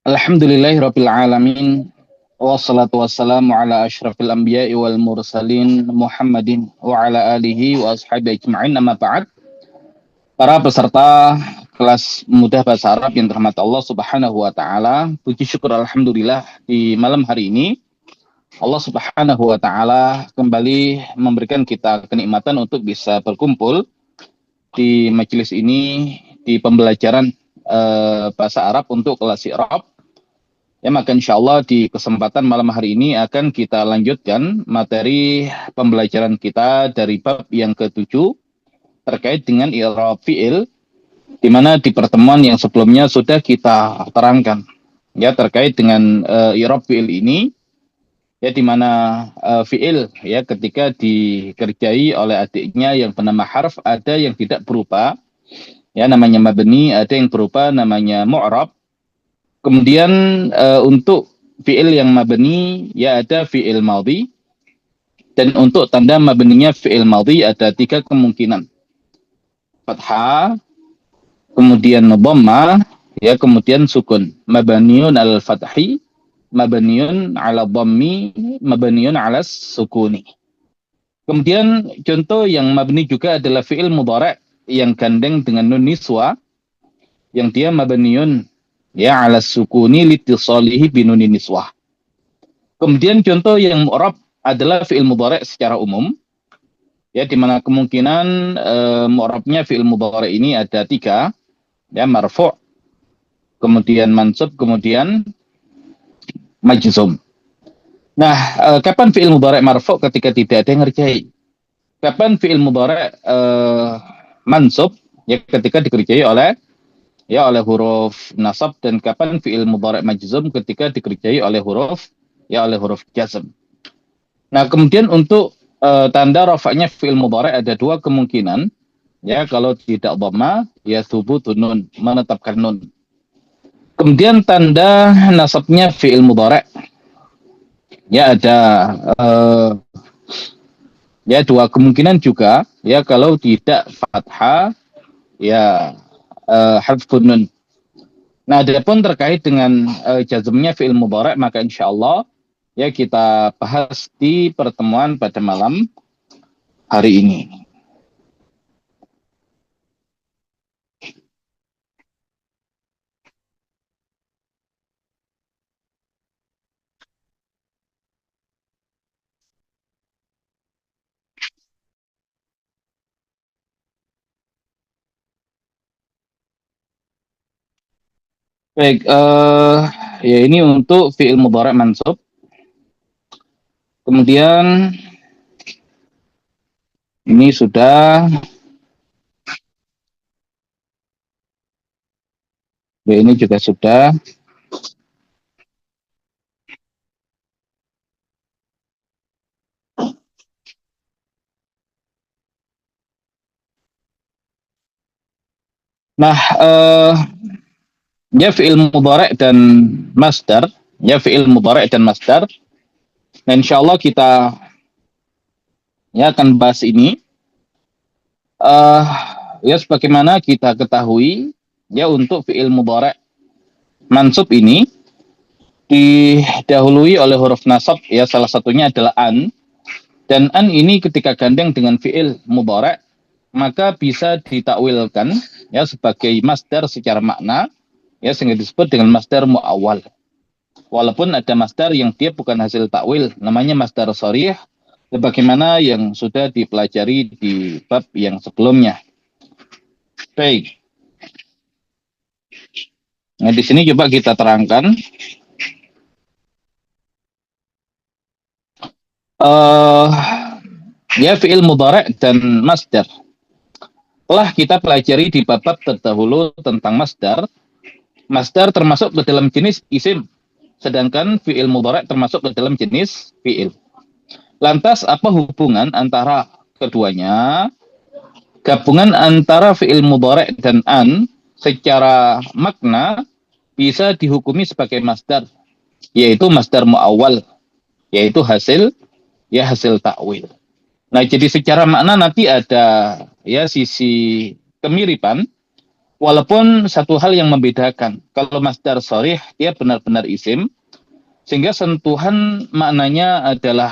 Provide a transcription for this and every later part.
Alhamdulillahirabbil alamin wassalatu wassalamu ala asyrafil anbiya'i wal mursalin Muhammadin wa ala alihi wa ashabihi ajma'in amma ba'd. Para peserta kelas mudah bahasa Arab yang dirahmati Allah Subhanahu wa taala, puji syukur alhamdulillah di malam hari ini Allah Subhanahu wa taala kembali memberikan kita kenikmatan untuk bisa berkumpul di majelis ini di pembelajaran bahasa Arab untuk kelas i'rab. Ya, maka insya Allah di kesempatan malam hari ini akan kita lanjutkan materi pembelajaran kita dari bab yang ketujuh terkait dengan i'rab fi'il, di mana di pertemuan yang sebelumnya sudah kita terangkan ya terkait dengan i'rab fi'il ini, ya di mana fi'il ya ketika dikerjai oleh adiknya yang bernama harf, ada yang tidak berupa ya namanya mabni, ada yang berupa namanya mu'rab. Kemudian untuk fi'il yang mabni ya ada fi'il madhi, dan untuk tanda mabninya fi'il madhi ada tiga kemungkinan. Fathah, kemudian dhamma, ya kemudian sukun. Mabniun al fathi, mabniun ala dhammi, mabniun ala sukuni. Kemudian contoh yang mabni juga adalah fi'il mudhari' yang gandeng dengan nun niswa, yang dia mabniun ya ala sukuni litisalihi binunin niswah. Kemudian contoh yang mu'rab adalah fi'il mudhari' secara umum, ya di mana kemungkinan mu'rabnya fi'il mudhari' ini ada tiga, ya marfu', kemudian mansub, kemudian majzum. Nah, kapan fi'il mudhari' marfu' ketika tidak ada yang ngerjai? Kapan fi'il mudhari' mansub? Ya ketika dikerjai oleh huruf nasab, dan kapan fi'il mudhari' majzum ketika dikerjai oleh huruf jazm. Nah, kemudian untuk tanda rafa'nya fi'il mudhari' ada dua kemungkinan. Ya, kalau tidak dhamma ya thubutun nun, menetapkan nun. Kemudian tanda nasabnya fi'il mudhari' ya ada ya dua kemungkinan juga, ya kalau tidak fathah ya harfun nun. Nah, adapun terkait dengan jazmnya fi'il mudhari' maka insyaallah ya kita bahas di pertemuan pada malam hari ini. Baik, ya ini untuk fi'il mudhari' mansub. Kemudian ini sudah, ya ini juga sudah. Nah, ya fi'il mudhari' dan masdar, ya fi'il mudhari' dan masdar. Nah, insyaallah kita ya akan bahas ini. Ya sebagaimana kita ketahui ya untuk fi'il mudhari' mansub ini didahului oleh huruf nasab, ya salah satunya adalah an, dan an ini ketika gandeng dengan fi'il mudhari' maka bisa ditakwilkan ya sebagai masdar secara makna, ya sehingga disebut dengan masdar muawwal. Walaupun ada masdar yang dia bukan hasil takwil, namanya masdar sharih, sebagaimana yang sudah dipelajari di bab yang sebelumnya. Baik. Nah, di sini coba kita terangkan. Ya fi'il mudhari' dan masdar. Telah kita pelajari di bab terdahulu tentang masdar. Masdar termasuk ke dalam jenis isim, sedangkan fi'il mudhari' termasuk ke dalam jenis fi'il. Lantas apa hubungan antara keduanya? Gabungan antara fi'il mudhari' dan an secara makna bisa dihukumi sebagai masdar, yaitu masdar muawwal, yaitu hasil takwil. Nah, jadi secara makna nanti ada ya sisi kemiripan, Walaupun satu hal yang membedakan, kalau masdar sharih dia benar-benar isim, sehingga sentuhan maknanya adalah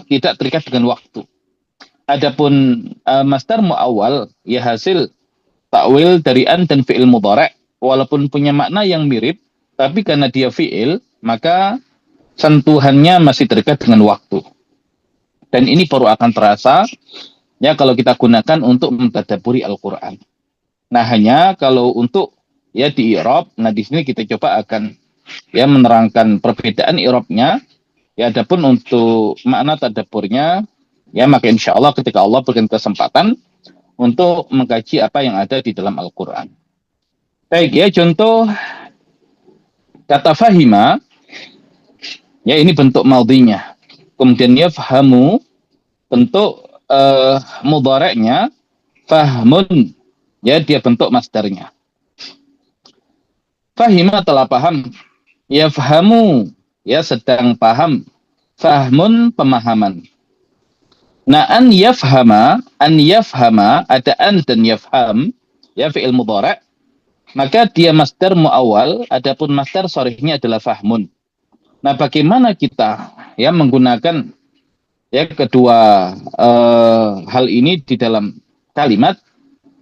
tidak terikat dengan waktu. Adapun masdar muawwal ya hasil takwil dari an dan fi'il mudhari', walaupun punya makna yang mirip, tapi karena dia fi'il, maka sentuhannya masih terikat dengan waktu. Dan ini baru akan terasa ya kalau kita gunakan untuk mentadabburi Al-Qur'an. Nah, hanya kalau untuk ya di i'rab, nah di sini kita coba akan ya menerangkan perbedaan i'rabnya. Ya, adapun untuk makna tadabburnya, ya maka insya Allah ketika Allah berikan kesempatan untuk mengkaji apa yang ada di dalam Al-Quran. Baik ya, contoh kata fahima, ya ini bentuk maldinya. Kemudian yafhamu, bentuk mudharaknya, fahmun, ya dia bentuk masdarnya. Fahima telah paham, yafhamu, ya sedang paham, fahmun pemahaman. Nah, an yafhama, ada an dan yafham, ya fi'il mudhari', maka dia masdar muawwal, adapun masdar sharihnya adalah fahmun. Nah, bagaimana kita ya menggunakan ya kedua hal ini di dalam kalimat?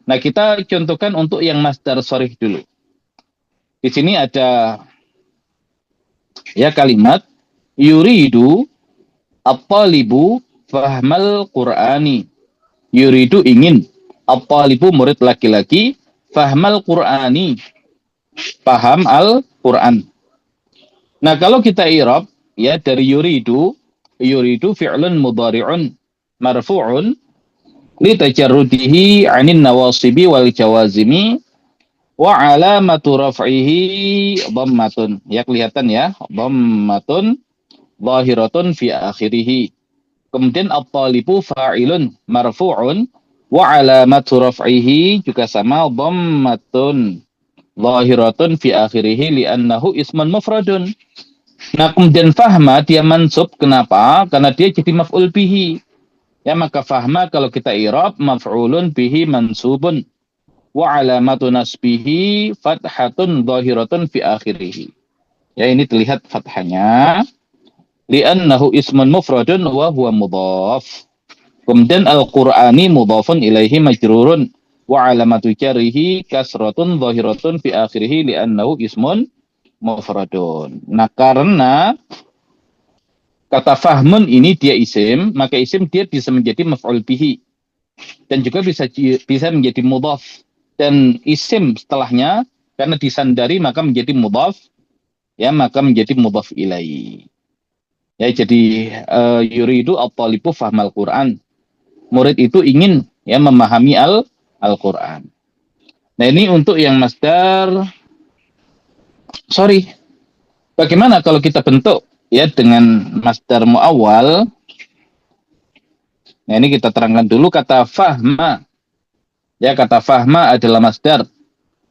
Nah, kita contohkan untuk yang masdar sharih dulu. Di sini ada ya kalimat yuridu at-talibu fahmal qur'ani. Yuridu ingin, at-talibu murid laki-laki, fahmal qur'ani paham Al-Qur'an. Nah, kalau kita i'rab ya dari yuridu fi'lun mudhari'un marfu'un li tajarrudihi 'anil nawasibi wal jawazimi wa 'alamatu raf'ihi dhammatun. Ya kelihatan ya, dhammatun zahiratun fi akhirih. Kemudian at-talibu fa'ilun marfu'un wa 'alamatu raf'ihi juga sama dhammatun zahiratun fi akhirih li'annahu ismun mufradun. Nah, kemudian fahma dia mansub, kenapa? Karena dia jadi maf'ul bihi. Ya, maka fahma kalau kita i'rab maf'ulun bihi mansubun wa alamatu nasbihi fathatun zahiratun fi akhirih. Ya, ini terlihat fathahnya li'annahu ismun mufradun wa huwa mudhaf. Kemudian al-Qur'ani mudhafun ilaihi majrurun wa alamatu jarrihi kasratun zahiratun fi akhirih li'annahu ismun mufradun. Nah, karena kata fahmun ini dia isim, maka isim dia bisa menjadi maf'ul bihi dan juga bisa menjadi mudhaf, dan isim setelahnya karena disandari maka menjadi mudhaf, ya maka menjadi mudhaf ilaihi. Ya, jadi yuridu at-talibu fahmal Qur'an. Murid itu ingin ya memahami Al-Qur'an. Nah, ini untuk yang masdar sorry. Bagaimana kalau kita bentuk ya dengan masdar muawwal? Nah, ini kita terangkan dulu kata fahma. Ya, kata fahma adalah masdar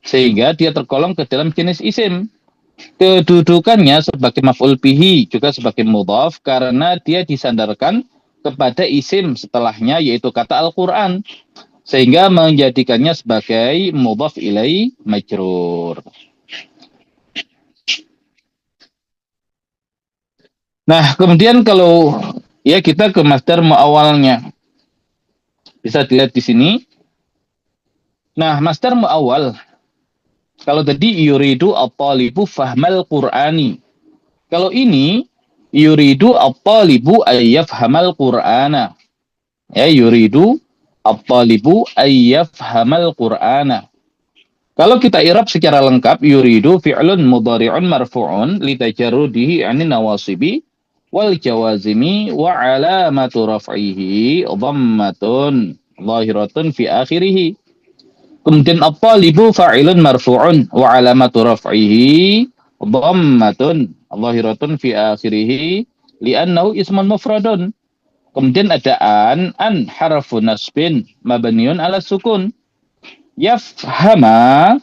sehingga dia tergolong ke dalam jenis isim. Kedudukannya sebagai maf'ul bihi juga sebagai mudhaf karena dia disandarkan kepada isim setelahnya yaitu kata Al-Qur'an sehingga menjadikannya sebagai mudhaf ilaihi majrur. Nah, kemudian kalau ya kita ke masdar muawwalnya. Bisa dilihat di sini. Nah, masdar muawwal. Kalau tadi yuridu at-talibu fahmal Qur'ani. Kalau ini yuridu at-talibu ayyafhamal Qur'ana. Ya, yuridu at-talibu ayyafhamal Qur'ana. Kalau kita i'rab secara lengkap, yuridu fi'lun mudhari'un marfu'un li tajarrudihi 'anil nawasibi wal jawazimi wa alamatu raf'ihi dhammatun zahiratun fi akhirih. Kemudian at-talibu fa'ilun marfu'un wa alamatu raf'ihi dhammatun zahiratun fi akhirih li'annahu ismun mufradun. Kemudian ada an harfu nasbin mabniun ala sukun. Yafhama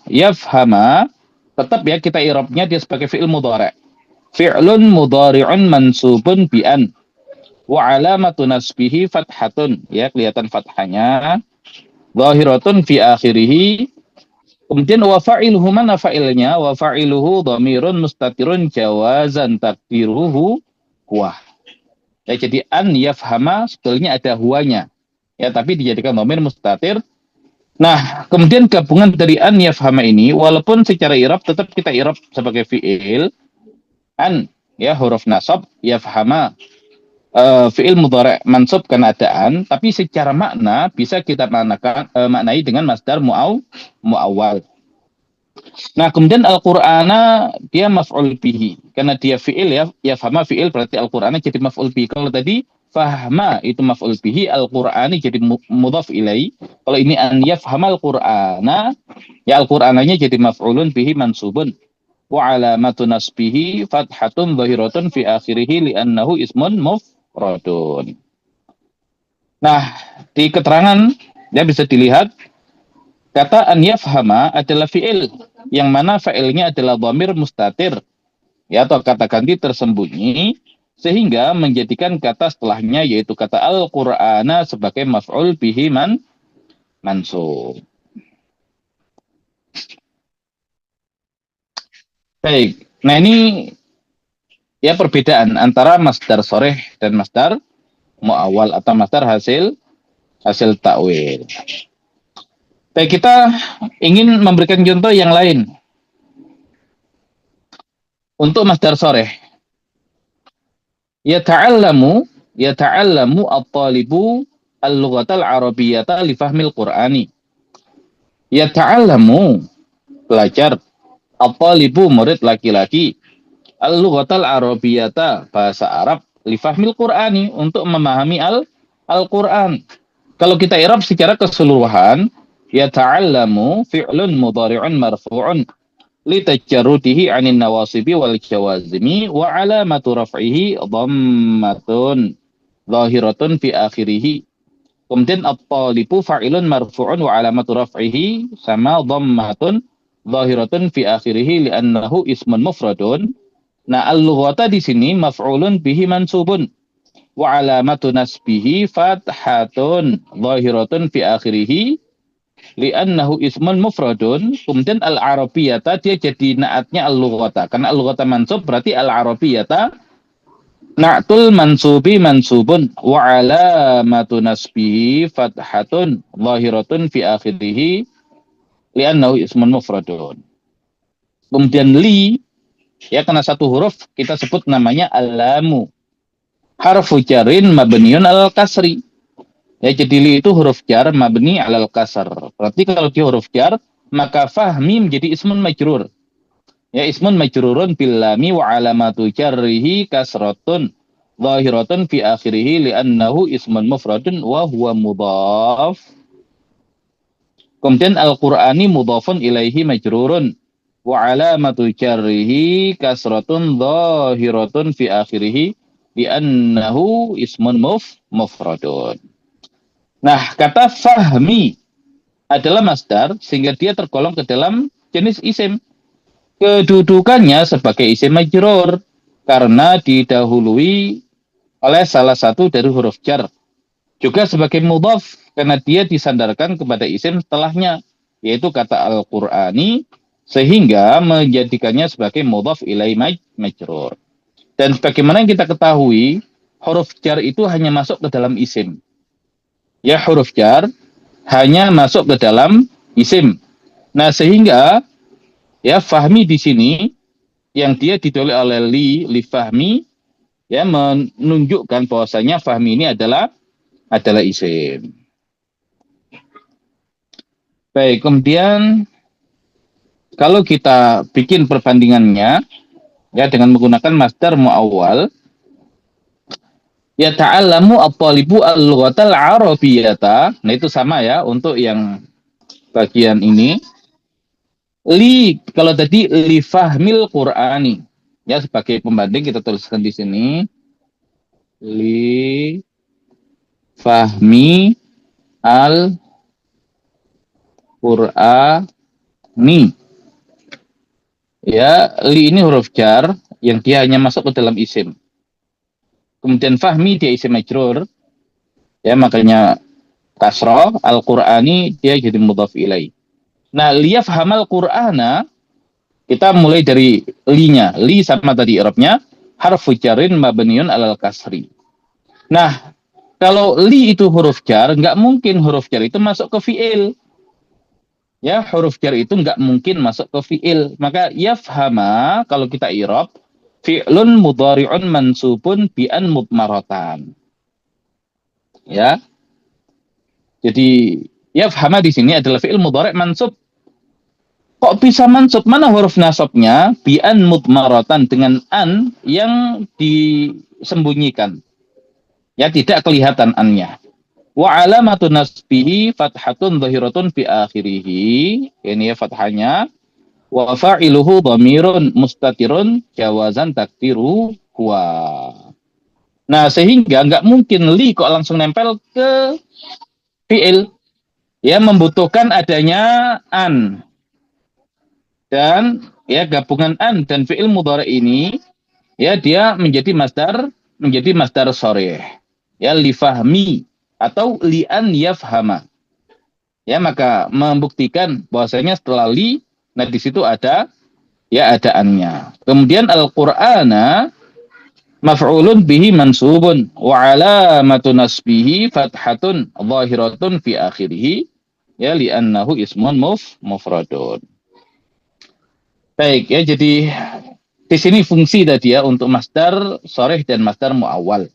tetap ya kita i'rabnya dia sebagai fi'il mudhari'. Fi'lun mudhari'un mansubun bi'an wa alamatu nasbihi fathatun, ya kelihatan fathahnya, zahiratun fi akhirih Kemudian wa fa'iluhu, mana fa'ilnya? Wa fa'iluhu dhamirun mustatirun jawazan takdiruhu huwa. Ya, jadi an yafhama sebetulnya ada huanya. Ya, tapi dijadikan dhamir mustatir. Nah, kemudian gabungan dari an yafhama ini, walaupun secara i'rab tetap kita i'rab sebagai fi'il, an ya huruf nasab, yafhama fi'il mudhari' mansub karena adaan, tapi secara makna bisa kita maknai dengan masdar muawwal. Nah, kemudian Al-Qur'ana dia maf'ul bihi. Karena dia fi'il ya, yafhama fi'il berarti Al-Qur'ana jadi maf'ul bihi. Kalau tadi fahma itu maf'ul bihi, Al-Qur'ani jadi mudhaf ilai. Kalau ini an yafhama Al-Qur'ana, ya Al-Qur'ananya jadi maf'ulun bihi mansubun. Wa alamatu nasbihi fathatun dhahiratun fi akhirih li'annahu ismun mufradun. Nah, di keterangan ya bisa dilihat kata an yafhama adalah fi'il yang mana fa'ilnya adalah dhamir mustatir ya atau kata ganti tersembunyi sehingga menjadikan kata setelahnya yaitu kata Al-Qur'ana sebagai maf'ul bihi mansub. Baik. Nah, ini ya perbedaan antara masdar soreh dan masdar muawwal atau masdar hasil takwil. Baik, kita ingin memberikan contoh yang lain. Untuk masdar soreh. Yata'allamu at-talibu al-lughatal arabiyyata li fahmil qur'ani. Yata'allamu belajar, at-talibu murid laki-laki, al-lughatal arabiyyata bahasa Arab, li fahmil qur'ani untuk memahami Al-Qur'an. Kalau kita i'rab secara keseluruhan, yata'allamu fi'lun mudhari'un marfu'un litajarrudihi 'anil nawasibi wal jawazimi wa 'alamatu raf'ihi dhammatun zahiratun fi akhirih. Kemudian at-talibu fa'ilun marfu'un wa 'alamatu raf'ihi sama dhammatun zahiratun fi akhirih li'annahu ismun mufradun. Nah, al-lughata di sini maf'ulun bihi mansubun wa 'alamatu nasbihi fathatun zahiratun fi akhirih li'annahu ismun mufradun. Kemudian al-arabiyata dia jadi naatnya al-lughata. Karena al-lughata mansub berarti al-arabiyata na'tul mansubi mansubun wa alamatu nasbihi fathatun zahiratun fi akhirih li'annahu ismun mufradun. Kemudian li ya karena satu huruf kita sebut namanya al-lamu. Harfu jarin mabniun al-kasri. Ya, jadi li itu huruf jar mabni alal kasar. Berarti kalau dia huruf jar, maka fahmi menjadi ismun majrur. Ya, ismun majrurun bil lami wa alamatu jarrihi kasratun zahiratun fi akhirih li'annahu ismun mufradun wa huwa mudhaf. Kemudian al-Qur'ani mudhafun ilaihi majrurun wa alamatu jarrihi kasratun zahiratun fi akhirih li'annahu ismun mufradun. Nah, kata fahmi adalah masdar sehingga dia tergolong ke dalam jenis isim. Kedudukannya sebagai isim majrur karena didahului oleh salah satu dari huruf jar. Juga sebagai mudhaf karena dia disandarkan kepada isim setelahnya yaitu kata Al-Qur'ani sehingga menjadikannya sebagai mudhaf ilai majrur. Dan sebagaimana yang kita ketahui, huruf jar itu hanya masuk ke dalam isim. Ya, huruf jar hanya masuk ke dalam isim. Nah, sehingga ya fahmi di sini yang dia ditulis oleh li fahmi ya menunjukkan bahwasanya fahmi ini adalah isim. Baik, kemudian kalau kita bikin perbandingannya ya dengan menggunakan masdar muawwal, ya ta'allamu at-talibu al-lughatal arabiyyata. Nah, itu sama ya untuk yang bagian ini. Li kalau tadi li fahmil Qur'ani. Ya, sebagai pembanding kita tuliskan di sini. Li fahmi al-Qur'ani. Ya, li ini huruf jar yang dia hanya masuk ke dalam isim. Kemudian fahmi dia isim majrur. Ya, makanya kasroh, Al-Qur'ani dia jadi mudhaf ilai. Nah, liyafhamal Qur'ana, kita mulai dari li-nya. Li sama tadi i'rabnya harfu jarin mabniun alal kasri. Nah, kalau li itu huruf jar, nggak mungkin huruf jar itu masuk ke fi'il. Ya, huruf jar itu nggak mungkin masuk ke fi'il. Maka yafhama, kalau kita i'rab, fi'lun mudhari'un mansubun bi'an mudmaratan. Ya, jadi yafhama di sini adalah fi'il mudhari' mansub. Kok bisa mansub? Mana huruf nasabnya? Bi'an mudmaratan, dengan an yang disembunyikan. Ya, tidak kelihatan annya. Wa alamatu nasbihi fathatun zahiratun fi akhirih. Ini ya fathahnya. Wa fa'iluhu dhamirun mustatirun jawazan takdiru huwa. Nah, sehingga nggak mungkin li kok langsung nempel ke fi'il. Ya, membutuhkan adanya an. Dan ya gabungan an dan fi'il mudhari ini ya dia menjadi masdar sharih. Ya, lifahmi atau li'an yafhama. Ya, maka membuktikan bahwasanya setelah li, nah di situ ada ya ada annya. Kemudian al-Qur'ana maf'ulun bihi mansubun wa alamatu nasbihi fathatun zahiratun fi akhirih ya li'annahu ismun mufradun. Baik ya, jadi di sini fungsi tadi ya untuk masdar sharih dan masdar muawwal.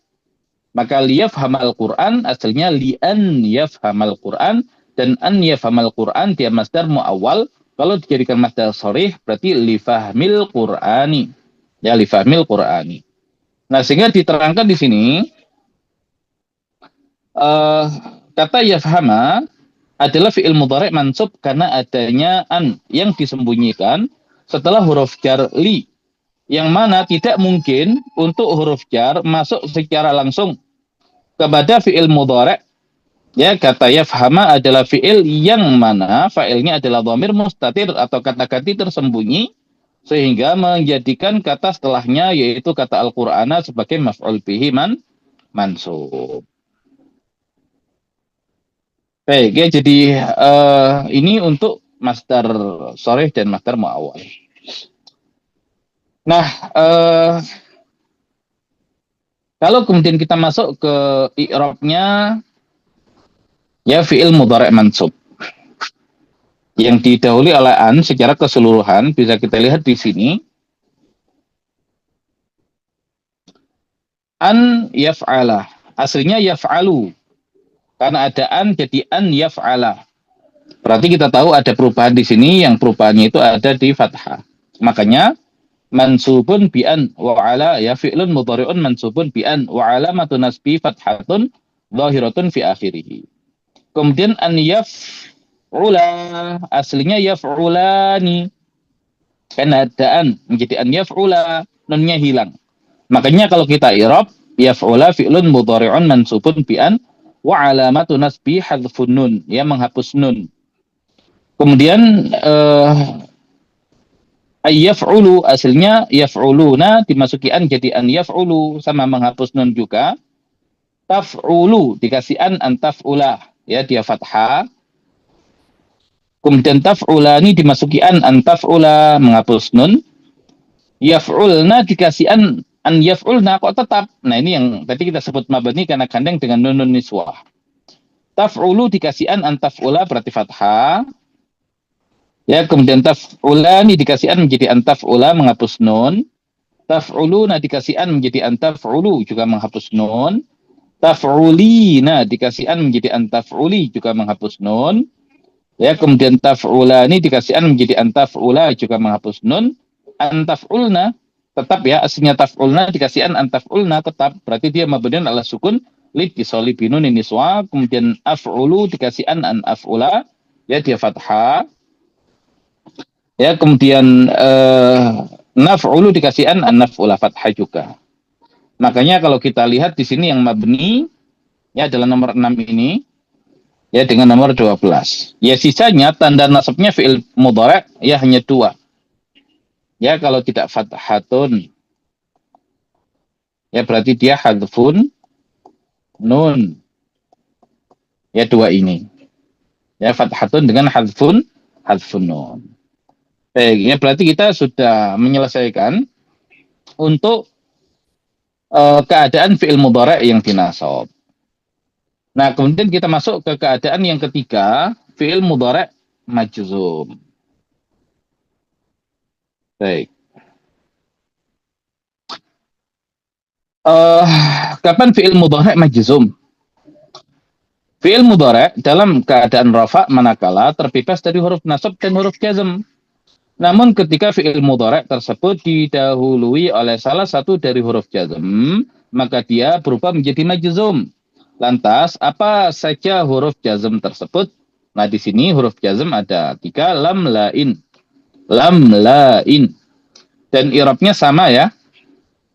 Maka liyafhamal Qur'an asalnya li'an yafhamal Qur'an, dan an yafhamal Qur'an dia masdar muawwal. Kalau dijadikan masdar sharih berarti lifahmil Qur'ani. Ya, lifahmil Qur'ani. Nah, sehingga diterangkan di sini kata yafhama adalah fi'il mudhari' mansub karena adanya an yang disembunyikan setelah huruf jar li, yang mana tidak mungkin untuk huruf jar masuk secara langsung kepada fi'il mudhari'. Ya, kata yafhama adalah fi'il yang mana fa'ilnya adalah dhamir mustatir atau kata ganti tersembunyi, sehingga menjadikan kata setelahnya yaitu kata Al-Qur'ana sebagai maf'ul bihi mansub. Baik ya, jadi ini untuk masdar sharih dan masdar muawwal. Nah, kalau kemudian kita masuk ke i'rabnya ya fi'il mudhari' mansub yang didahului oleh an secara keseluruhan bisa kita lihat di sini. An yaf'ala, aslinya yaf'alu. Karena ada an jadi an yaf'ala. Berarti kita tahu ada perubahan di sini, yang perubahannya itu ada di fathah. Makanya mansubun bi'an wa ala, ya fi'lun mudhari'un mansubun bi'an wa alamatu nasbi fathatun zahiratun fi akhirih. Kemudian an yaf'ula, aslinya yaf'ulani. Karena ada an menjadi an yaf'ula, nunnya hilang. Makanya kalau kita i'rab yaf'ula fi'lun mudhari'un mansubun bi'an wa alamatu nasbi hadfun nun, ya menghapus nun. Kemudian yaf'ulu aslinya yaf'uluna dimasuki an jadi an yaf'ulu, sama menghapus nun juga. Taf'ulu dikasih an taf'ula, ya dia fathah. Kemudian taf'ulani dimasuki an taf'ula, menghapus nun. Yaf'ulna dikasih an yaf'ulna kok tetap. Nah, ini yang tadi kita sebut mabni karena gandeng dengan nun niswah. Taf'ulu dikasih an taf'ula berarti fathah. Ya, kemudian taf'ulani dikasih an menjadi an taf'ula, menghapus nun. Taf'uluna dikasih an menjadi an taf'ulu, juga menghapus nun. Taf'ulina dikasih an menjadi an taf'uli, juga menghapus nun. Ya, kemudian taf'ulani dikasih an menjadi an taf'ula, juga menghapus nun. An taf'ulna tetap ya, aslinya taf'ulna dikasih an taf'ulna tetap, berarti dia mabniun ala sukun litisoli binun niswa. Kemudian af'ulu dikasih an af'ula, ya dia fathah. Ya, kemudian naf'ulu dikasih an naf'ula, fathah juga. Makanya kalau kita lihat di sini yang mabni ya adalah nomor 6 ini ya dengan nomor 12. Ya, sisanya tanda nasabnya fi'il mudhari' ya hanya 2. Ya, kalau tidak fathatun ya berarti dia hadfun nun. Ya, 2 ini. Ya, fathatun dengan hadfun hadfun nun. Baik, ya berarti kita sudah menyelesaikan untuk keadaan fi'il mudhari' yang dinasab. Nah, kemudian kita masuk ke keadaan yang ketiga, fi'il mudhari' majzum. Baik. Kapan fi'il mudhari' majzum? Fi'il mudhari' dalam keadaan rafa manakala terbebas dari huruf nasab dan huruf jazm. Namun ketika fi'il mudhari' tersebut didahului oleh salah satu dari huruf jazm, maka dia berubah menjadi majzum. Lantas, apa saja huruf jazm tersebut? Nah, di sini huruf jazm ada 3, lam, lain. Lam, lain. Dan i'rabnya sama ya.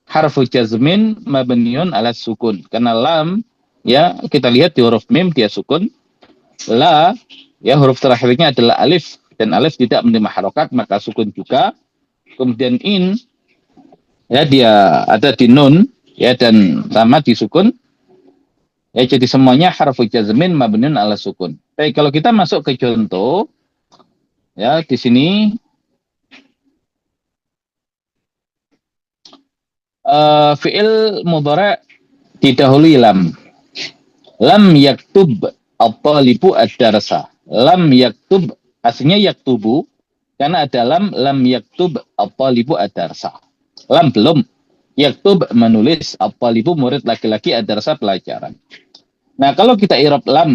Harfu jazmin mabniun ala sukun. Karena lam, ya kita lihat di huruf mim dia sukun. La, ya huruf terakhirnya adalah alif. Dan alif tidak menerima harokat, maka sukun juga. Kemudian in, ya dia ada di nun, ya dan sama di sukun. Ya, jadi semuanya harfu jazmin mabniun ala sukun. Baik, kalau kita masuk ke contoh, ya di sini fi'il mudhari' didahului lam. Lam yaktub at-talibu ad-darsa. Lam yaktub, aslinya yaktubu, karena ada lam yaktub at-talibu ad-darsa. Lam belum. Yaktub menulis, at-talibu murid laki-laki, ad-darsa pelajaran. Nah, kalau kita i'rab lam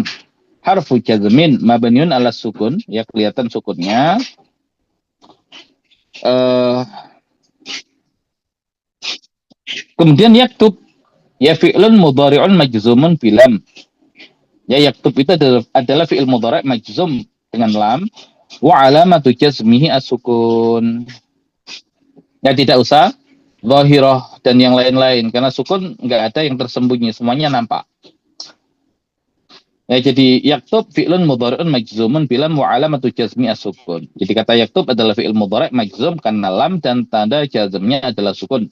harfu jazmin mabniun ala sukun, ya kelihatan sukunnya. Kemudian yaktub, ya fi'lun mudhari'un majzumun bilam. Ya yaktub itu adalah fi'il mudhari' majzum dengan lam. Wa alamatu jazmihi as-sukun. Ya tidak usah zahirah dan yang lain-lain, karena sukun nggak ada yang tersembunyi, semuanya nampak. Ya, jadi yaktub fi'lun mudhari'un majzumun bilam wa alamatu jazmi as-sukun. Jadi kata yaktub adalah fi'il mudhari' majzum karena lam dan tanda jazmnya adalah sukun.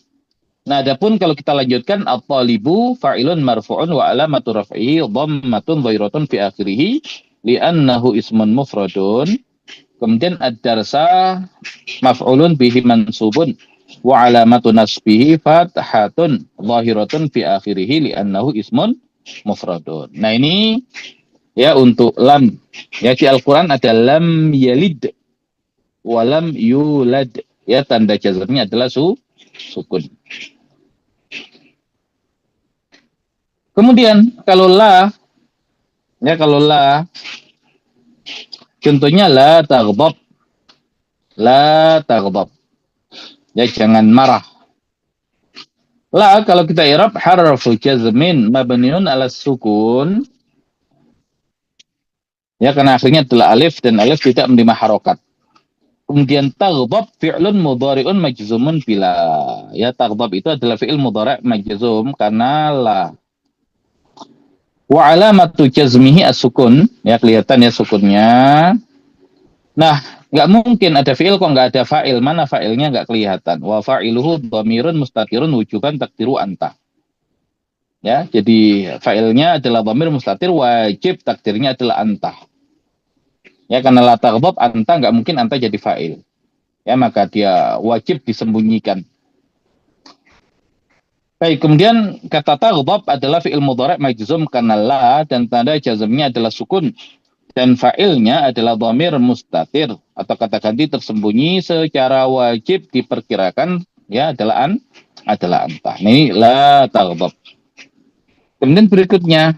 Nah, adapun kalau kita lanjutkan at-talibu fa'ilun marfu'un wa alamatu raf'ihi dhammatun dhahiratun fi akhirih li'annahu ismun mufradun. Kemudian ad-darsa maf'ulun bihi mansubun wa alamatu nasbihi fathatun dhahiratun fi akhirih li'annahu ismun mufradun. Nah, ini ya untuk lam. Ya di Al-Qur'an ada lam yalid wa lam yulad. Ya tanda jazmnya adalah sukun. Kemudian kalau la, ya kalau la contohnya la taghdab. La taghdab. Ya jangan marah. La kalau kita i'rab harfu jazmin mabniun ala sukun. Ya karena akhirnya adalah alif dan alif tidak menerima harokat. Kemudian taghdab fi'lun mudhari'un majzumun bila. Ya taghdab itu adalah fi'il mudhari' majzum karena la. Wa alamatu jazmihi as-sukun. Ya kelihatan ya sukunnya. Nah, nggak mungkin ada fi'il kok nggak ada fa'il. Mana fa'ilnya nggak kelihatan. Wa fa'iluhu dhamirun mustatirun wujuban takdiru anta. Ya, jadi fa'ilnya adalah dhamir mustatir, wajib takdirnya adalah anta. Ya, karena la taghdab anta nggak mungkin anta jadi fa'il. Ya, maka dia wajib disembunyikan. Baik, kemudian kata taghdab adalah fi'il mudhari' majzum karena la dan tanda jazmnya adalah sukun. Dan fa'ilnya adalah dhamir mustatir atau kata ganti tersembunyi secara wajib diperkirakan ya adalah anta. Ini la taghdab. Kemudian berikutnya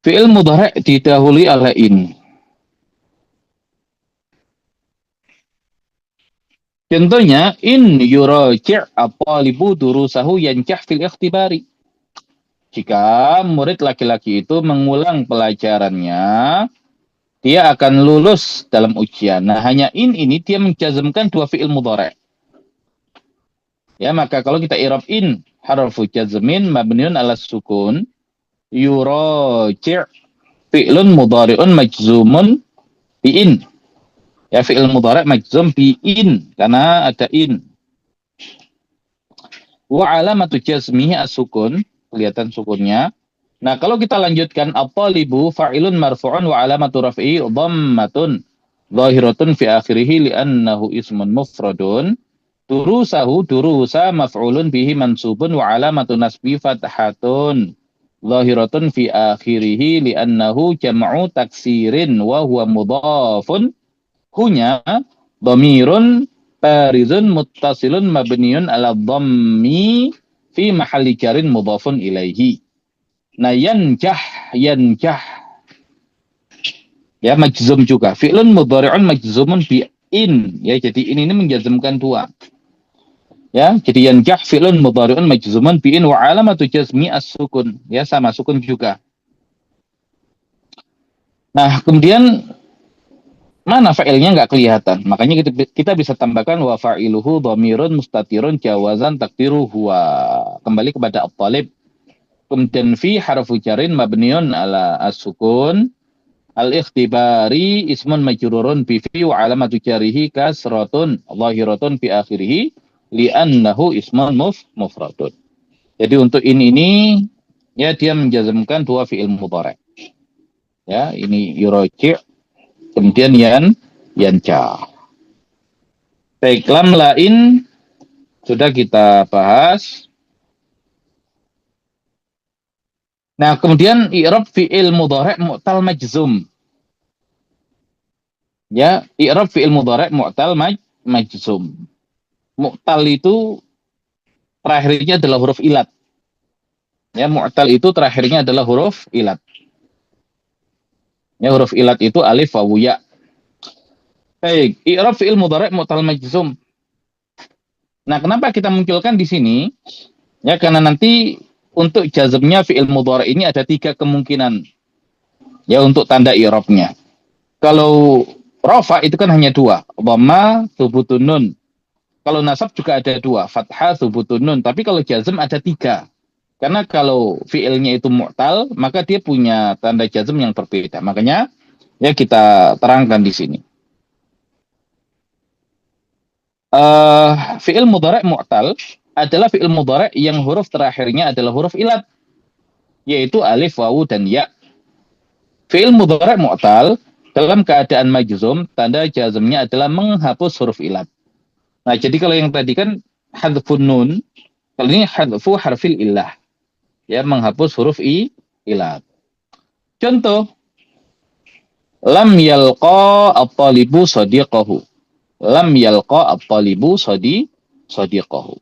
fi'il mudhari' didahului oleh in. Contohnya in yuraji' at-talibu durusahu yankah fil ikhtibari. Jika murid laki-laki itu mengulang pelajarannya, dia akan lulus dalam ujian. Nah, hanya in ini dia menjazmkan dua fi'il mudhari'. Ya, maka kalau kita i'rab in harfu jazmin mabniun ala sukun, yuraji' fi'lun mudhari'un majzumun bi in. Ya, fi'il mudhari' majzum bi in karena ada in. Wa alamatu jazmihi as-sukun, kelihatan sukunnya. Nah, kalau kita lanjutkan at-talibu fa'ilun marfu'un wa alamatu raf'i dhammatun zahiratun fi akhirih li'annahu ismun mufradun. Durusa maf'ulun bihi mansubun wa alamatu nasbi fathatun zahiratun fi akhirih li'annahu jam'u taksirin wa huwa mudhafun hunya dhamirun barizun muttasilun mabniun ala dhammi fi mahalli jarin mudhafun ilaihi. Nah, yanjah ya majzum juga. Fi'lun mudhari'un majzumun bi in ya, jadi ini menjazmkan dua. Ya, jadi yanjah fi'lun mudhari'un majzumun bi in wa alamatu jazmi as-sukun. Ya, sama sukun juga. Nah, kemudian mana fa'ilnya nggak kelihatan. Makanya kita bisa tambahkan wa fa'iluhu dhamirun mustatirun jawazan takdiru huwa. Kembali kepada at-talib. Kemudian fi harfu jarin mabniun ala as-sukun. Al-ikhtibari ismun majrurun bi fi wa alamatu jarihi kasratun zahiratun fi akhirih li'annahu ismun mufradun. Jadi untuk ini ya dia menjazmkan dua fi'il mudhari'. Ya, ini yuraji' kemudian yanca. Baik, lam lain sudah kita bahas. Nah, kemudian i'rab fi'il mudhari' mu'tal majzum. Ya, i'rab fi'il mudhari' mu'tal majzum. Mu'tal itu terakhirnya adalah huruf ilat. Ya, mu'tal itu terakhirnya adalah huruf ilat. Ya, huruf ilat itu alif wawu ya. Baik, i'rab fi'il mudhari' mu'tal majzum. Nah, kenapa kita munculkan di sini? Ya, karena nanti untuk jazmnya fi'il mudhari' ini ada 3 kemungkinan. Ya, untuk tanda i'rabnya. Kalau rafa itu kan hanya 2, dhamma, thubutun nun. Kalau nasab juga ada 2, fathah, thubutun nun. Tapi kalau jazm ada 3. Karena kalau fi'ilnya itu mu'tal, maka dia punya tanda jazm yang berbeda. Makanya ya kita terangkan di sini. Fi'il mudhari' mu'tal adalah fi'il mudhari' yang huruf terakhirnya adalah huruf ilat, yaitu alif, wawu, dan ya. Fi'il mudhari' mu'tal dalam keadaan majzum, tanda jazmnya adalah menghapus huruf ilat. Nah, jadi kalau yang tadi kan hadfun nun, kalau ini hadfu harfil illah. Ya, menghapus huruf ilat. Contoh, lam yalqa at-talibu sadiqahu. Lam yalqa at-talibu sadiqahu.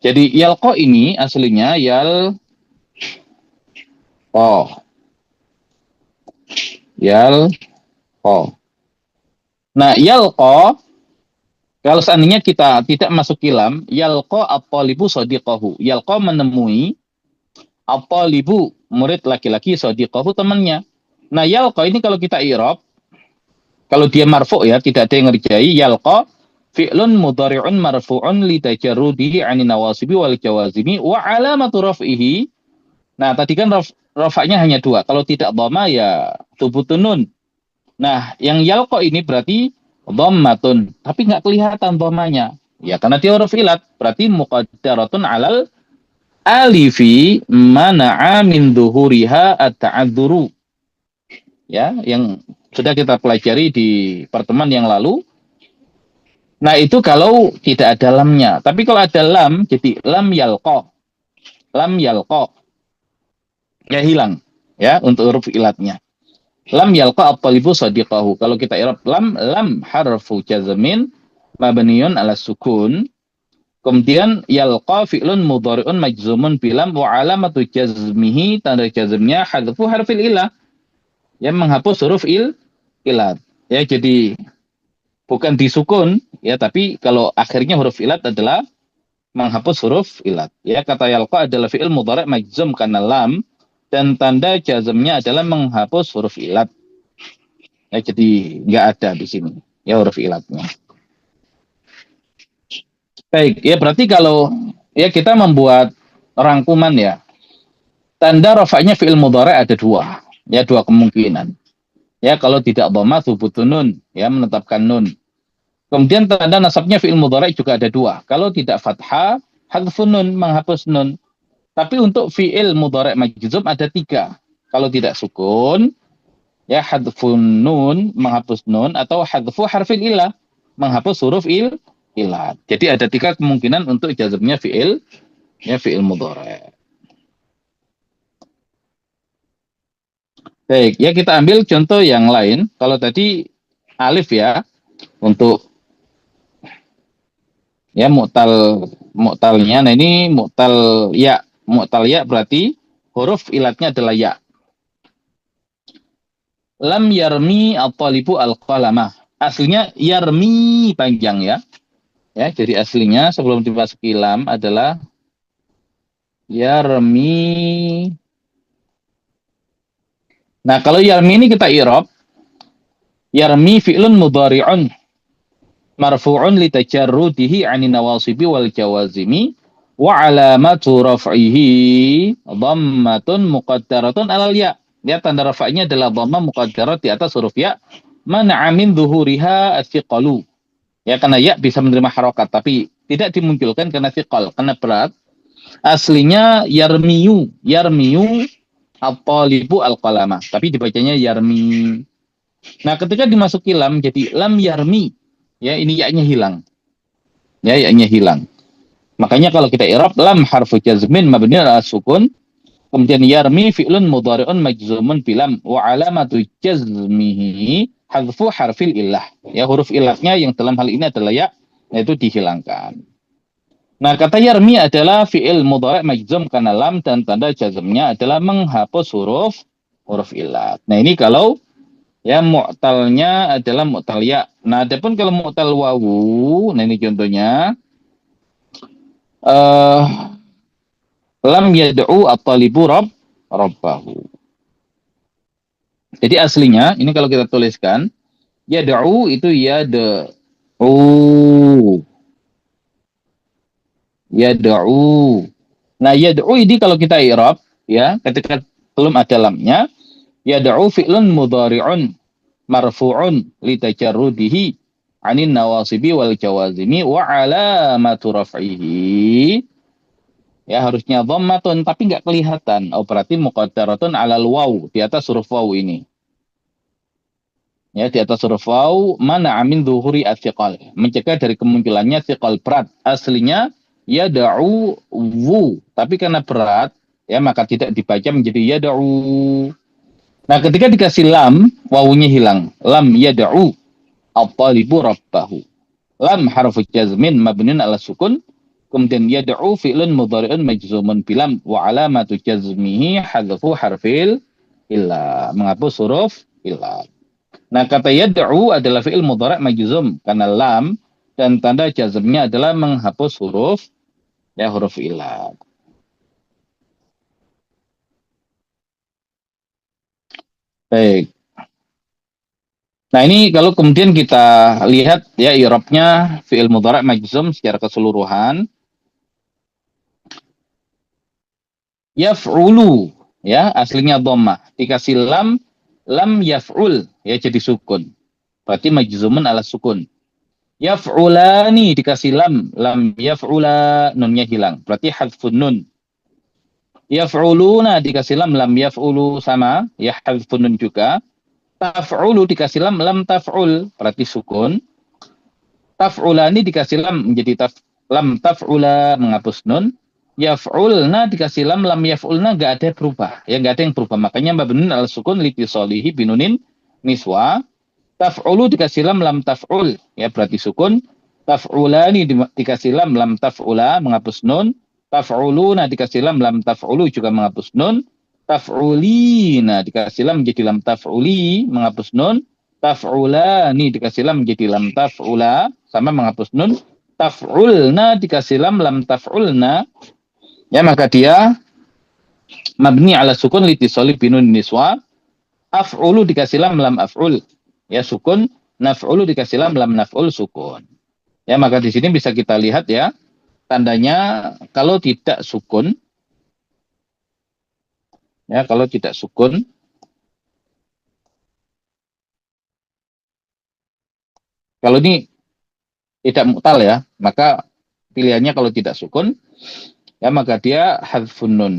Jadi yalqa ini aslinya yalqa. Yalqa. Nah, yalqa kalau seandainya kita tidak masuk lam, yalqa at-talibu sadiqahu. Yalqa menemui at-talibu murid laki-laki sadiqahu temannya. Nah, yalqa ini kalau kita i'rab, kalau dia marfu ya, tidak ada yang ngerjai, yalqa fi'lun mudhari'un marfu'un li tajarrudihi 'ani nawasibi wal jawazimi wa alamatu raf'ihi. Nah, tadi kan rafa'nya hanya 2. Kalau tidak dhamma ya thubutun nun. Nah, yang yalqa ini berarti dhammatun, tapi nggak kelihatan dhammanya. Ya, karena dia huruf ilat, berarti muqaddaratun 'alal alifi mana'a min dhuhuriha at-ta'adzuru. Ya, yang sudah kita pelajari di pertemuan yang lalu. Nah, itu kalau tidak ada lamnya. Tapi kalau ada lam, jadi lam yalqa. Lam yalqa. Ya, hilang. Ya, untuk huruf ilatnya. Lam yalqa at-talibu sadiqahu. Kalau kita i'rab lam harfu jazmin mabniun ala sukun. Kemudian yalqa fi'lun mudhari'un majzumun bilam wa alamatu jazmihi, tanda jazmnya hadfu harfil ilah. Yang menghapus huruf ilat. Ya, jadi bukan disukun ya, tapi kalau akhirnya huruf ilat adalah menghapus huruf ilat. Ya, kata yalqa adalah fi'il mudhari' majzum karena lam dan tanda jazmnya adalah menghapus huruf ilat. Ya, jadi nggak ada di sini ya huruf ilatnya. Baik, ya berarti kalau ya kita membuat rangkuman ya. Tanda rafa'nya fi'il mudhari' ada 2. Ya, 2 kemungkinan. Ya, kalau tidak dhamma thubutun nun, ya menetapkan nun. Kemudian tanda nasabnya fi'il mudhari' juga ada 2. Kalau tidak fathah, hadfun nun, menghapus nun. Tapi untuk fi'il mudhari' majzum ada 3. Kalau tidak sukun, ya hadfun nun, menghapus nun, atau hadfu harfil ilah, menghapus huruf ilah. Jadi ada 3 kemungkinan untuk jazmnya fi'il, ya fi'il mudhari'. Baik, ya kita ambil contoh yang lain. Kalau tadi alif ya, untuk ya mu'talnya. Nah ini mu'tal ya berarti huruf ilatnya adalah ya. Lam yarmi at-talibu al-qalamah. Aslinya yarmi panjang ya. Ya, jadi aslinya sebelum dimasuki lam adalah yarmi. Nah, kalau yarmi ini kita i'rab, yarmi fi'lun mudhari'un marfu'un li tajarrudihi 'ani nawasibi wal jawazimi wa 'alamatu raf'ihi dhammatun muqaddaratun 'alal ya. Ya, tanda rafa'nya adalah dhamma muqaddarat di atas huruf ya. Man'a min dhuhuriha as-siqalu. Ya, karena ya bisa menerima harokat, tapi tidak dimunculkan karena thiqal, karena berat. Aslinya yarmiyu at-talibu al-qalama, tapi dibacanya yarmi. Nah, ketika dimasuki lam jadi lam yarmi. Ya, ini ya-nya hilang. Ya, ya-nya hilang. Makanya kalau kita i'rab lam harfu jazmin mabni ala sukun, kemudian yarmi fi'lun mudhari'un majzumun bilam wa alamatu jazmihi hadfu harfil illah. Ya, huruf illahnya yang dalam hal ini adalah ya, yaitu dihilangkan. Nah, kata yarmi adalah fi'il mudhari' majzum karena lam dan tanda jazmnya adalah menghapus huruf illah. Nah, ini kalau ya mu'talnya adalah mu'tal ya. Nah, adapun kalau mu'tal wawu, nah ini contohnya eh lam yad'u at-talibu rabbahu. Jadi aslinya ini kalau kita tuliskan yad'u itu yad'u. Nah, yad'u ini kalau kita i'rab ya, ketika belum ada lamnya, yad'u fi'lun mudhari'un marfu'un li tajarrudihi 'anin nawasibi wal jawazimi wa 'alamatu raf'ihi. Ya, harusnya dhammatun tapi nggak kelihatan. Oh, berarti muqaddaratun 'alal waw, di atas huruf waw ini. Ya, di atas huruf waw mana amin dhuhuri as-siqal, mencegah dari kemunculannya siqal berat. Aslinya yad'u wu, tapi karena berat ya maka tidak dibaca menjadi yad'u. Nah, ketika dikasih lam, wawunya hilang. Lam yad'u at-talibu rabbahu. Lam harfu jazmin mabniun ala sukun. Kemudian yad'u fi'lun mudhari'un majzumun bilam wa alamatu jazmihi hadfu harfil illa. Menghapus huruf illa. Nah, kata yad'u adalah fi'il mudhari' majzum karena lam dan tanda jazmnya adalah menghapus huruf illa. Baik. Nah, ini kalau kemudian kita lihat ya i'rabnya fi'il mudhari' majzum secara keseluruhan. Yaf'ulu ya aslinya dhammah, dikasih lam yaf'ul ya jadi sukun. Berarti majzumun ala sukun. Yaf'ulani dikasih lam yaf'ula, nunnya hilang. Berarti hadfun nun. Yaf'uluna dikasih lam yaf'ulu, sama ya hadfun nun juga. Taf'ulu dikasih lam taf'ul, berarti sukun. Taf'ulani dikasih lam menjadi lam taf'ula, menghapus nun. Yaf'ulna dikasih lam yaf'ulna, nggak ada berubah. Ya, nggak ada yang berubah. Makanya mabnun al sukun litisolihi binunin niswa. Taf'ulu dikasih lam taf'ul. Ya, berarti sukun. Taf'ulani dikasih lam taf'ula, menghapus nun. Taf'uluna dikasih lam taf'ulu, juga menghapus nun. Taf'ulina dikasih lam menjadi lam taf'uli, menghapus nun. Taf'ulani dikasih lam menjadi lam taf'ula, sama menghapus nun. Taf'ulna dikasih lam taf'ulna, ya maka dia mabni ala sukun litisoli binun niswa. Af'ulu dikasih lam af'ul, ya sukun. Naf'ulu dikasih lam naf'ul, sukun. Ya, maka di sini bisa kita lihat ya tandanya kalau tidak sukun, ya kalau tidak sukun, kalau ini tidak mu'tal ya, maka pilihannya kalau tidak sukun ya maka dia hadfun nun,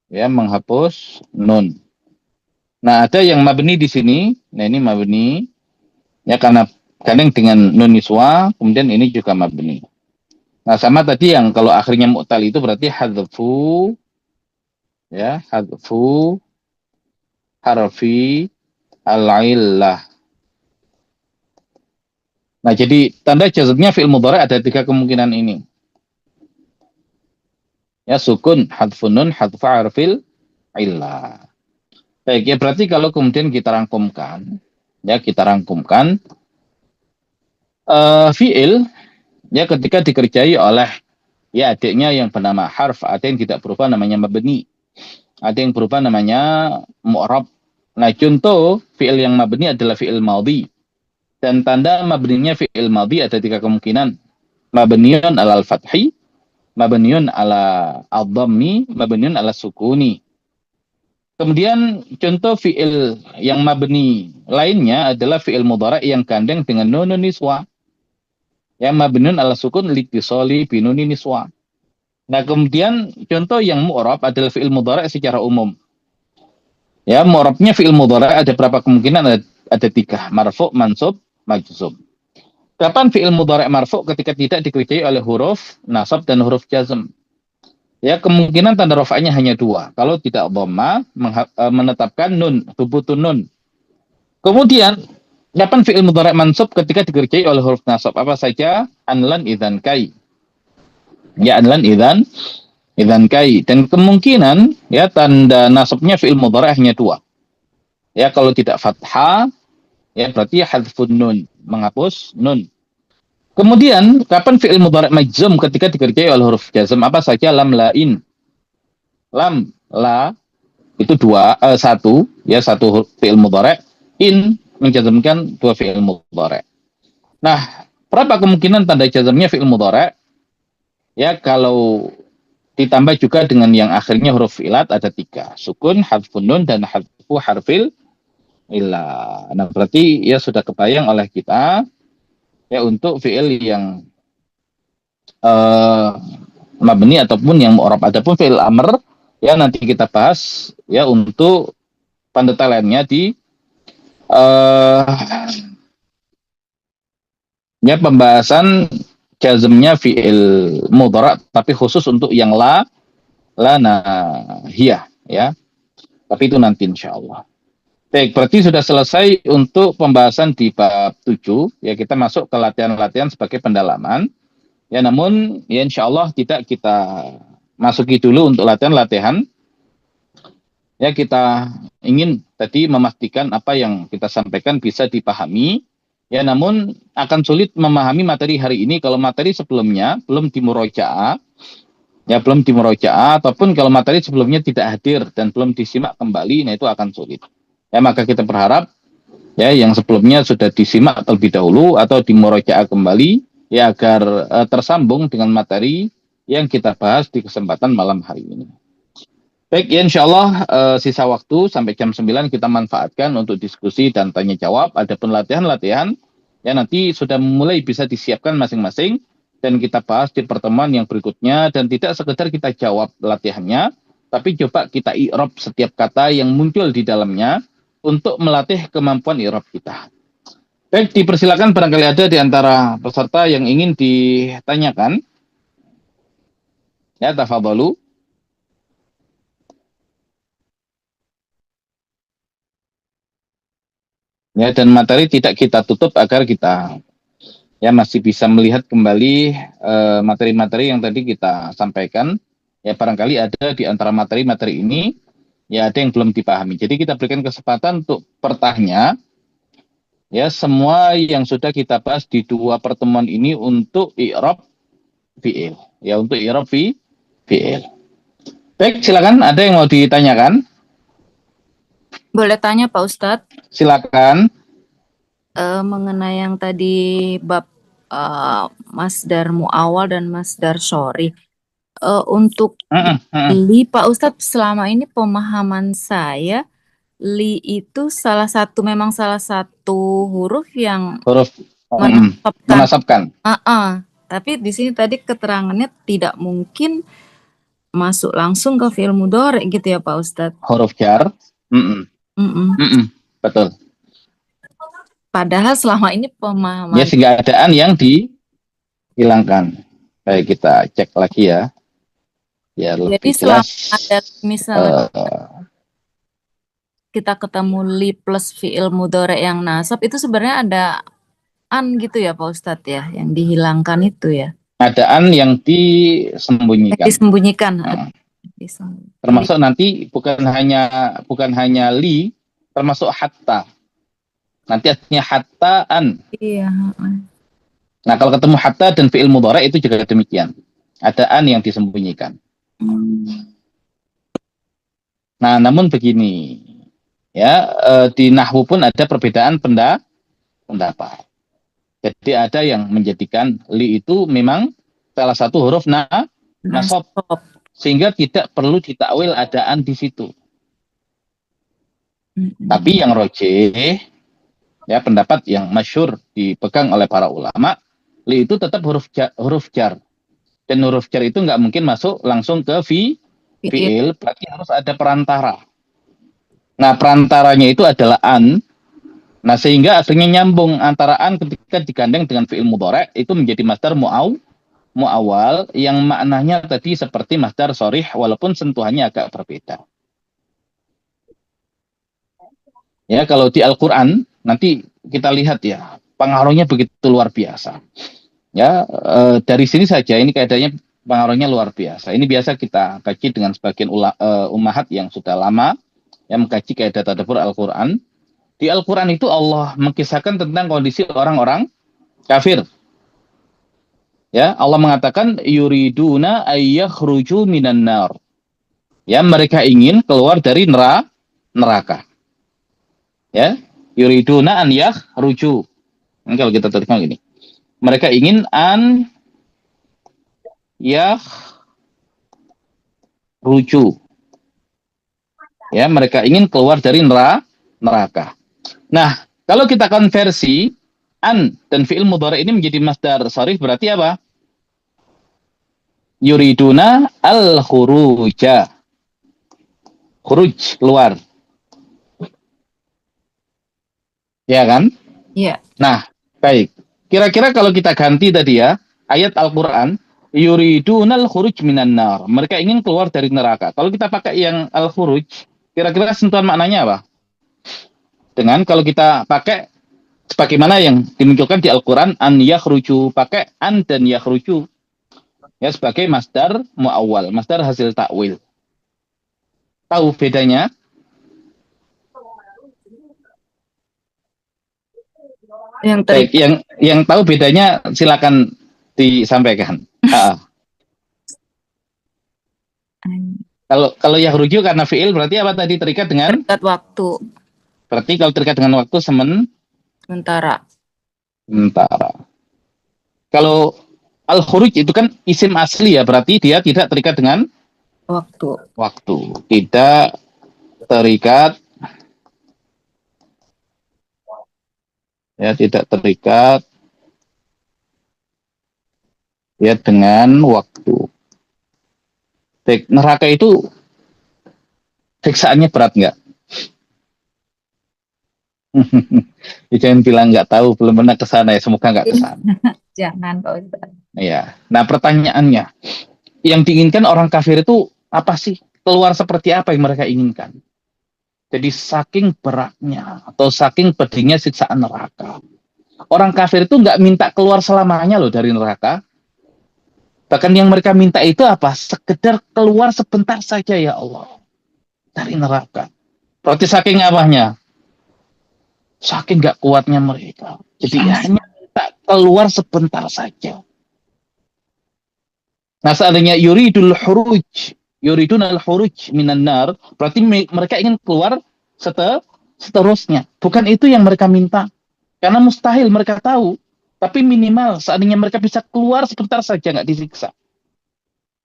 ya menghapus nun. Nah, ada yang mabni di sini. Nah, ini mabni ya karena kadang dengan nun niswa, kemudian ini juga mabni. Nah, sama tadi yang kalau akhirnya mu'tal itu berarti hadfu, ya hadfu harfi al-illah. Nah, jadi tanda jazmnya fi'il mudhari ada 3 kemungkinan ini. Ya, sukun, hadfun nun, hadfu harfil illah. Baik, ya berarti kalau kemudian kita rangkumkan, fi'il ya ketika dikerjai oleh ya adiknya yang bernama harf, ada yang tidak berubah namanya mabni, ada yang berubah namanya mu'rab. Nah, contoh fi'il yang mabni adalah fi'il madhi. Dan tanda mabninya fi'il madhi ada 3 kemungkinan. Mabniun alal fathi, mabniun ala ad-dhammi, mabniun ala sukuni. Kemudian contoh fi'il yang mabni lainnya adalah fi'il mudhari yang gandeng dengan nunun niswa. Yang mabniun ala sukun litisoli binuni niswa. Nah, kemudian contoh yang mu'rab adalah fi'il mudhari secara umum. Ya, mu'rabnya fi'il mudhari ada berapa kemungkinan? Ada 3, marfu', mansub, majzum. Kapan fi'il mudhari marfu' ketika tidak dikerjai oleh huruf nasab dan huruf jazm? Ya, kemungkinan tanda rafa'nya hanya 2. Kalau tidak dhamma, menetapkan nun, thubutun nun. Kemudian, kapan fi'il mudhari mansub ketika dikerjai oleh huruf nasab? Apa saja? Anlan, idzan, kai. Ya, anlan, idzan, kai. Dan kemungkinan, ya, tanda nasabnya fi'il mudhari hanya 2. Ya, kalau tidak fathah, ya berarti hadfun nun, menghapus nun. Kemudian, kapan fi'il mudhari majzum ketika dikerjai oleh huruf jazm? Apa saja? Lam, la, in. Lam, la, itu 1, ya 1 fi'il mudhari. In, menjazmkan 2 fi'il mudhari. Nah, berapa kemungkinan tanda jazmnya fi'il mudhari? Ya, kalau ditambah juga dengan yang akhirnya huruf ilat ada 3. Sukun, hadfun nun, dan hadfu harfil ilah. Nah, berarti ya sudah kebayang oleh kita ya untuk fi'il yang mabni ataupun yang mu'rab. Adapun fi'il amr ya nanti kita bahas ya untuk pendetailannya di ya pembahasan jazmnya fi'il mudhari tapi khusus untuk yang la nahiyah ya. Tapi itu nanti insyaallah. Baik, berarti sudah selesai untuk pembahasan di bab 7. Ya, kita masuk ke latihan-latihan sebagai pendalaman. Ya, namun ya insya Allah tidak kita masuki dulu untuk latihan-latihan. Ya, kita ingin tadi memastikan apa yang kita sampaikan bisa dipahami. Ya, namun akan sulit memahami materi hari ini kalau materi sebelumnya belum dimurojaah. Ya, belum dimurojaah ataupun kalau materi sebelumnya tidak hadir dan belum disimak kembali, nah itu akan sulit. Ya, maka kita berharap ya yang sebelumnya sudah disimak terlebih dahulu atau dimurojaah kembali ya agar tersambung dengan materi yang kita bahas di kesempatan malam hari ini. Baik, ya insya Allah sisa waktu sampai jam 9 kita manfaatkan untuk diskusi dan tanya jawab. Adapun latihan-latihan ya nanti sudah mulai bisa disiapkan masing-masing dan kita bahas di pertemuan yang berikutnya dan tidak sekedar kita jawab latihannya, tapi coba kita i'rab setiap kata yang muncul di dalamnya untuk melatih kemampuan i'rab kita. Baik, dipersilakan barangkali ada di antara peserta yang ingin ditanyakan. Ya, tafadhalu. Ya, dan materi tidak kita tutup agar kita ya masih bisa melihat kembali materi-materi yang tadi kita sampaikan. Ya, barangkali ada di antara materi-materi ini ya ada yang belum dipahami. Jadi kita berikan kesempatan untuk bertanya ya semua yang sudah kita bahas di 2 pertemuan ini untuk i'rab fi'il. Ya, untuk i'rab fi'il. Baik, silakan ada yang mau ditanyakan? Boleh tanya Pak Ustadz? Silakan. Mengenai yang tadi bab masdar mu'awal dan masdar syori. Untuk li Pak Ustadz, selama ini pemahaman saya li itu memang salah satu huruf yang Huruf menasabkan. Tapi di sini tadi keterangannya tidak mungkin masuk langsung ke fi'il mudhari gitu ya Pak Ustadz. Huruf jar. Betul. Padahal selama ini Ya, pemahaman sehingga adaan yang dihilangkan. Baik, kita cek lagi ya. Ya, jadi lebih selama jelas. ada misalnya eh, kita ketemu li plus fi'il mudhari yang nasab itu sebenarnya ada an gitu ya Pak Ustadz ya yang dihilangkan itu ya. adaan yang Yang disembunyikan. disembunyikan. Termasuk nanti bukan hanya li, termasuk hatta. Nanti artinya hattaan. Iya. Nah, kalau ketemu hatta dan fi'il mudhari itu juga demikian. Adaan yang disembunyikan. Nah, namun begini, ya, di nahwu pun ada perbedaan pendapat. Jadi ada yang menjadikan li itu memang salah satu huruf nasab, sehingga tidak perlu ditakwil adaan di situ. Tapi yang rojih, ya, pendapat yang masyhur dipegang oleh para ulama, li itu tetap huruf jar. Dan huruf jar itu nggak mungkin masuk langsung ke fi'il, berarti harus ada perantara. Nah, perantaranya itu adalah an. Nah, sehingga akhirnya nyambung antara an ketika digandeng dengan fi'il mudhari itu menjadi masdar muawwal yang maknanya tadi seperti masdar sharih walaupun sentuhannya agak berbeda. Ya, kalau di Al-Qur'an nanti kita lihat ya, pengaruhnya begitu luar biasa. Ya, dari sini saja ini keadaannya pengaruhnya luar biasa. Ini biasa kita kaji dengan sebagian ummahat yang sudah lama yang mengkaji kaidah tadabbur Al-Qur'an. Di Al-Qur'an itu Allah mengkisahkan tentang kondisi orang-orang kafir. Ya, Allah mengatakan yuriduna ayyakhruju minan nar. Ya, mereka ingin keluar dari neraka. Ya, yuriduna an yakhruju. Ini kalau kita terjemah gini. Mereka ingin an yakhruju. Ya, mereka ingin keluar dari neraka. Nah, kalau kita konversi an dan fi'il mudhari ini menjadi masdar sharih berarti apa? Yuriduna al-khuruja. Khuruj, keluar. Ya kan? Iya. Nah, baik. Kira-kira kalau kita ganti tadi ya, ayat Al-Qur'an, yuridunal khuruj minan nar. Mereka ingin keluar dari neraka. Kalau kita pakai yang al-khuruj, kira-kira sentuhan maknanya apa? Dengan kalau kita pakai sebagaimana yang dimunculkan di Al-Qur'an an yakhruju, pakai an dan yakhruju. Ya, sebagai masdar muawwal, masdar hasil takwil. Tahu bedanya? Baik, yang tahu bedanya silakan disampaikan. Kalau yakhruju karena fi'il berarti apa tadi terikat dengan waktu. Berarti kalau terikat dengan waktu sementara. Kalau al-khuruj itu kan isim asli ya, berarti dia tidak terikat dengan waktu. Tidak terikat, ya, tidak terikat ya dengan waktu. Baik, neraka itu siksaannya berat nggak? Jangan bilang nggak tahu, belum pernah ke sana ya, semoga nggak ke sana. Jangan Pak Ustaz. Ya. Nah, pertanyaannya, yang diinginkan orang kafir itu apa sih? Keluar seperti apa yang mereka inginkan? Jadi saking beratnya atau saking pedihnya siksaan neraka. Orang kafir itu nggak minta keluar selamanya loh dari neraka. Bahkan yang mereka minta itu apa? Sekedar keluar sebentar saja ya Allah dari neraka. Berarti saking apanya? Saking nggak kuatnya mereka. Jadi hanya minta keluar sebentar saja. Nah, seandainya yuridun al-huruj minan nar, berarti mereka ingin keluar seterusnya. Bukan itu yang mereka minta. Karena mustahil mereka tahu. Tapi minimal seandainya mereka bisa keluar sebentar saja nggak disiksa.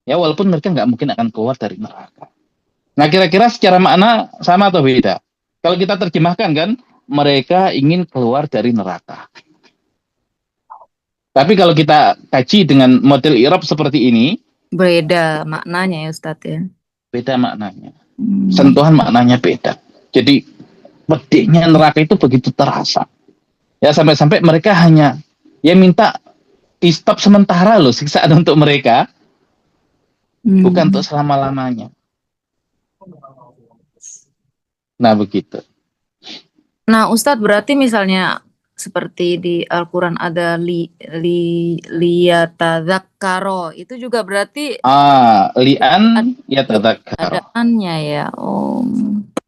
Ya, walaupun mereka nggak mungkin akan keluar dari neraka. Nah, kira-kira secara makna sama atau beda? Kalau kita terjemahkan kan, mereka ingin keluar dari neraka. Tapi kalau kita kaji dengan model i'rab seperti ini, Beda maknanya ya Ustadz ya. beda maknanya. Sentuhan maknanya beda. Jadi pedihnya neraka itu begitu terasa. Ya sampai-sampai mereka hanya ya minta di stop sementara loh siksaan untuk mereka, bukan untuk selama-lamanya. Nah begitu. Nah Ustadz berarti misalnya seperti di Al-Quran ada liyatadzakaro, itu juga berarti Li'an yatadzakaro. ada annya ya. Oh.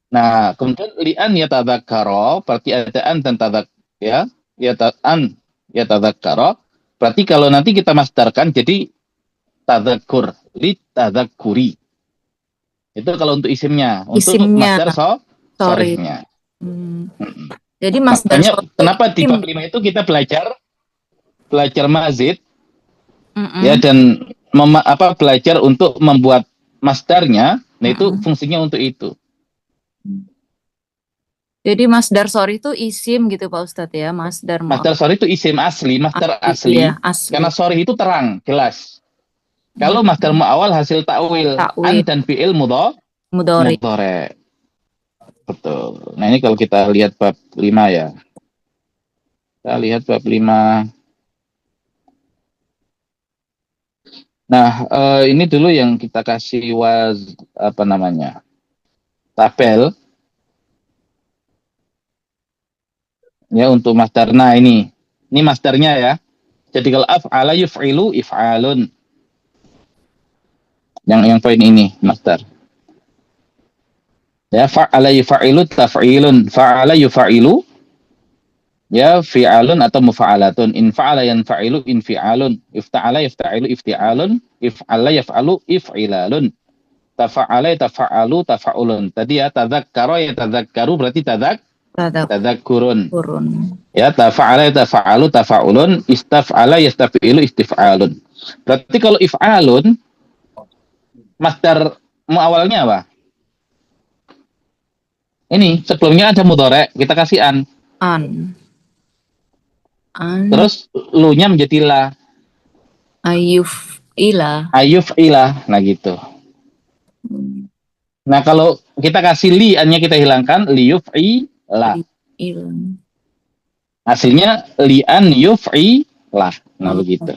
Nah, kemudian li'an yatadzakaro, berarti ada an dan tadak ya, yatadzakaro. Berarti kalau nanti kita masdarkan jadi tadzakur, li tadzakuri. Itu kalau untuk isimnya, untuk Isimnya, masdar sorry. sorrynya. Jadi masdar Makanya sorry kenapa di bab 5 itu kita belajar mazid ya, dan belajar untuk membuat masdarnya. Nah itu fungsinya untuk itu. Jadi masdar sorry itu isim gitu Pak Ustadz ya, masdar sorry itu isim asli, masdar asli, iya, asli. karena sorry itu terang, jelas. Kalau masdar mu'awal hasil ta'wil, an dan fi'il mudhari. Betul. Nah ini kalau kita lihat bab 5 ya. Kita lihat bab 5. Nah, ini dulu yang kita kasih tabel. Ya untuk masdar. Nah ini masdarnya ya. Jadi kalau af'ala yuf'ilu if'alun. Yang poin ini masdar. Ya fa'ala yuf'ilu taf'ilun, fa'ala yuf'ilu ya fi'alun atau mufa'alatun, in fa'ala yanfa'ilu infi'alun, ifta'ala yafta'ilu ifti'alun, if'ala yaf'alu if'ilalun, tafa'ala yatafa'alu tafa'ulun. Tadi ya tadzakkara yatadzakkaru berarti tadzakkurun. Ya tafa'ala yatafa'alu tafa'ulun, istaf'ala yastaf'ilu istif'alun. Berarti kalau if'alun masdar muawalnya apa? Ini sebelumnya ada mudhari, kita kasih an. Terus lu-nya menjadi la. Ayuf'ila. Nah gitu. Nah kalau kita kasih li, an-nya kita hilangkan, liyuf'ila. Hasilnya li'an yuf'ila. Nah begitu.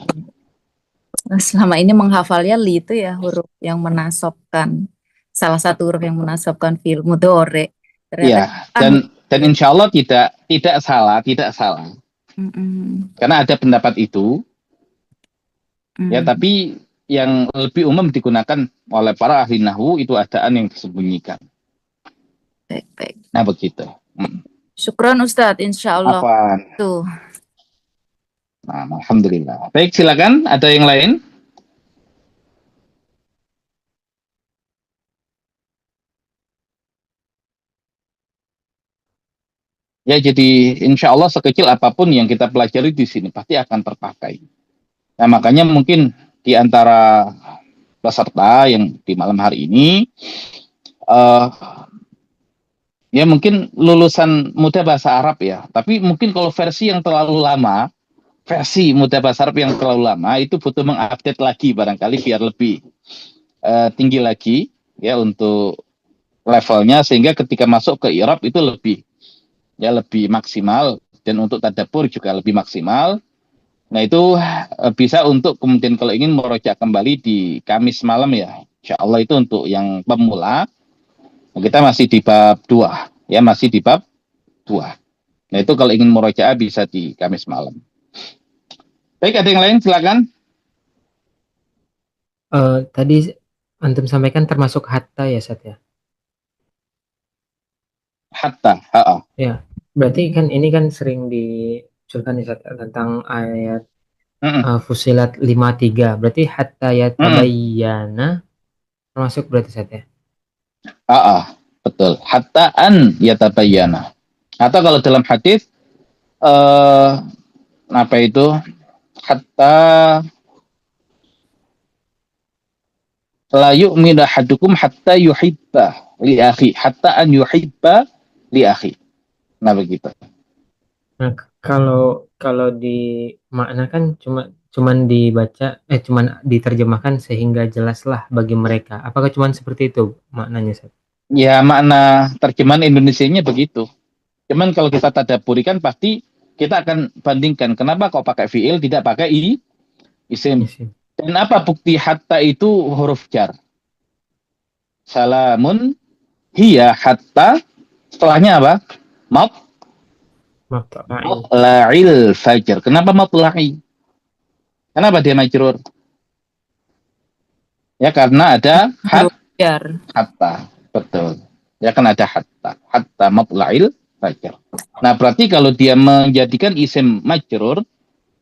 Selama ini menghafalnya li itu ya huruf yang menasobkan, salah satu huruf yang menasobkan fi'il mudhari. Iya, dan insya Allah tidak salah. Karena ada pendapat itu. Ya, tapi yang lebih umum digunakan oleh para ahli nahwu itu adaan yang disembunyikan. Baik. Nah, begitu. Syukron Ustadz, insya Allah. Tuh. Nah, alhamdulillah. Baik, silakan. Ada yang lain? Ya, jadi insya Allah sekecil apapun yang kita pelajari di sini pasti akan terpakai. Nah, makanya mungkin di antara peserta yang di malam hari ini, ya mungkin lulusan muda bahasa Arab ya, tapi mungkin kalau versi yang terlalu lama, versi muda bahasa Arab yang terlalu lama itu butuh mengupdate lagi barangkali biar lebih tinggi lagi ya untuk levelnya, sehingga ketika masuk ke i'rab itu lebih maksimal, dan untuk tadabbur juga lebih maksimal. Nah itu bisa untuk kemudian kalau ingin meroja kembali di Kamis malam ya, insya Allah itu untuk yang pemula. Kita masih di bab 2 ya, masih di bab 2. Nah itu kalau ingin meroja bisa di Kamis malam. Baik, ada yang lain silakan. Tadi antum sampaikan termasuk hatta ya Sat ya? Hatta, ya. Berarti kan ini kan sering diusulkan ya Sat, tentang ayat Fusilat 53. Berarti hatta yatabayyana termasuk berarti Sat ya? Betul. Hatta an yatabayyana. Atau kalau dalam hadis apa itu? Hatta la yu'minu ahadukum hatta yuhibba li akhi, hatta an yuhibba li akhi. Nah begitu. Nah kalau kalau di makna kan cuman dibaca cuman diterjemahkan sehingga jelaslah bagi mereka. Apakah cuman seperti itu maknanya, Ustaz? Ya, makna terjemahan Indonesianya begitu. Cuman kalau kita tadabburi kan pasti kita akan bandingkan kenapa kok pakai fiil tidak pakai isim. Isim. Dan apa bukti hatta itu huruf jar? Salamun hiya hatta, setelahnya apa? Matla'il. Matla'il fajr. Kenapa matla'i? Kenapa dia majrur? Ya karena ada Huruf jar. hatta. Betul. Ya kan ada hatta. Hatta matla'il fajr. Nah, berarti kalau dia menjadikan isim majrur,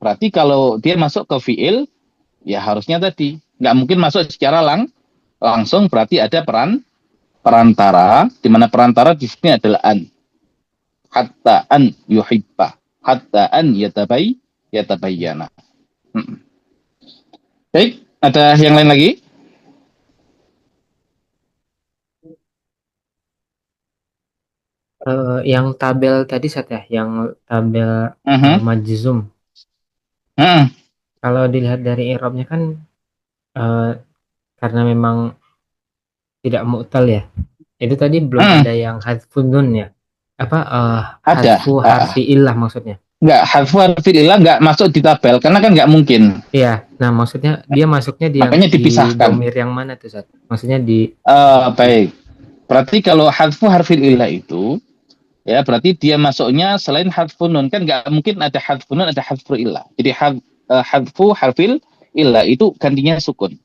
berarti kalau dia masuk ke fiil, ya harusnya tadi nggak mungkin masuk secara langsung, berarti ada perantara, di mana perantara di sini adalah an. Hatta an yuhibba, hatta an yatabayyana. Baik, ada yang lain lagi? Yang tabel tadi, Ustaz, ya, yang tabel majzum. Kalau dilihat dari i'rabnya kan karena memang tidak mu'tal ya. Itu tadi belum ada yang hadfun nun ya. Apa hadfu harfi illah maksudnya? Enggak, hadfu harfi illah enggak masuk di tabel karena kan enggak mungkin. Iya, nah maksudnya dia masuknya di makanya dipisahkan. Di domir yang mana tuh, Ustaz? Maksudnya di baik. Berarti kalau hadfu harfi illah itu ya berarti dia masuknya selain hadfun nun, kan enggak mungkin ada hadfun nun ada hadfu illah. Jadi hadfu harfil illah itu gantinya sukun.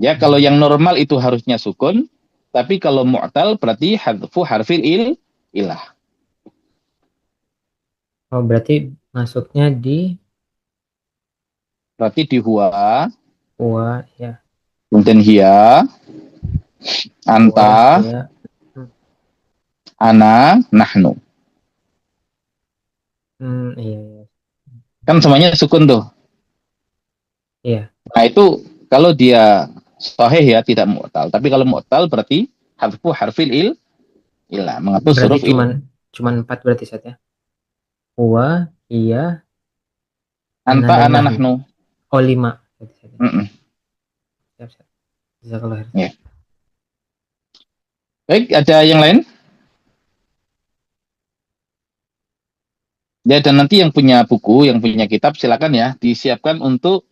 Ya, kalau yang normal itu harusnya sukun, tapi kalau mu'tal berarti hadfu harfil illah. Oh, berarti masuknya di huwa. Huwa, ya. Kemudian hiya, anta, Huwa, ana, nahnu. Iya. Kan semuanya sukun tuh. Iya. Nah, itu kalau dia sahih ya tidak mu'tal. Tapi kalau mu'tal berarti hadfu harfil illah. Menghapus huruf cuman 4 berarti, Ustaz, ya. Huwa, hiya, anta, ana, nahnu. Oh, 5. Ya. Baik, ada yang lain? Ya, dan nanti yang punya buku, yang punya kitab, silakan ya disiapkan untuk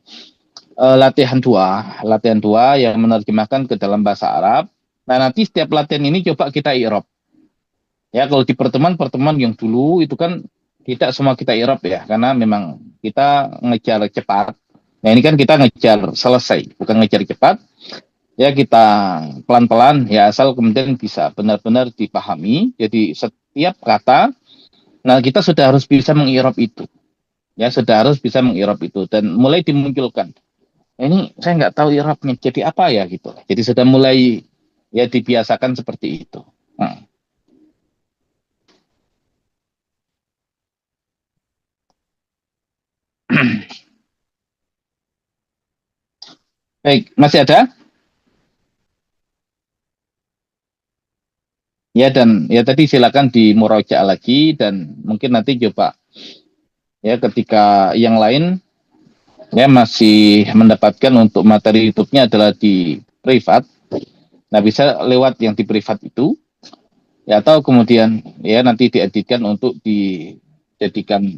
latihan 2 yang menerjemahkan ke dalam bahasa Arab. Nah, nanti setiap latihan ini coba kita i'rab. Ya, kalau di pertemuan yang dulu itu kan tidak semua kita i'rab ya, karena memang kita ngejar cepat. Nah, ini kan kita ngejar selesai, bukan ngejar cepat. Ya, kita pelan-pelan ya, asal kemudian bisa benar-benar dipahami. Jadi setiap kata, nah kita sudah harus bisa mengirab itu. Ya, sudah harus bisa mengirab itu dan mulai dimunculkan. Ini saya nggak tahu irabnya jadi apa ya gitu. Jadi sudah mulai ya dibiasakan seperti itu. Baik, masih ada? Ya, dan ya tadi silakan dimurajaah lagi dan mungkin nanti coba ya ketika yang lain ya masih mendapatkan untuk materi YouTube-nya adalah di privat. Nah, bisa lewat yang di privat itu ya, atau kemudian ya nanti dieditkan untuk dijadikan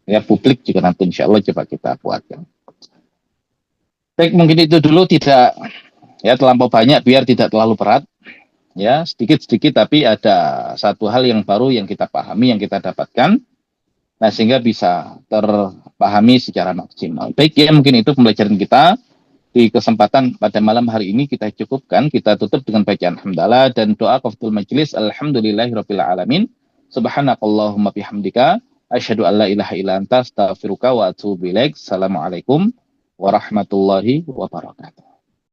ya publik juga nanti insya Allah coba kita buatkan. Baik, mungkin itu dulu, tidak ya terlampau banyak biar tidak terlalu berat. Ya, sedikit-sedikit tapi ada satu hal yang baru yang kita pahami, yang kita dapatkan. Nah, sehingga bisa terpahami secara maksimal. Baik ya, mungkin itu pembelajaran kita di kesempatan pada malam hari ini kita cukupkan. Kita tutup dengan bacaan hamdalah dan doa qaftul majlis. Alhamdulillahirabbil alamin. Subhanakallahumma bihamdika asyhadu an la ilaha illa anta astaghfiruka wa atubu ilaik. Assalamualaikum warahmatullahi wabarakatuh.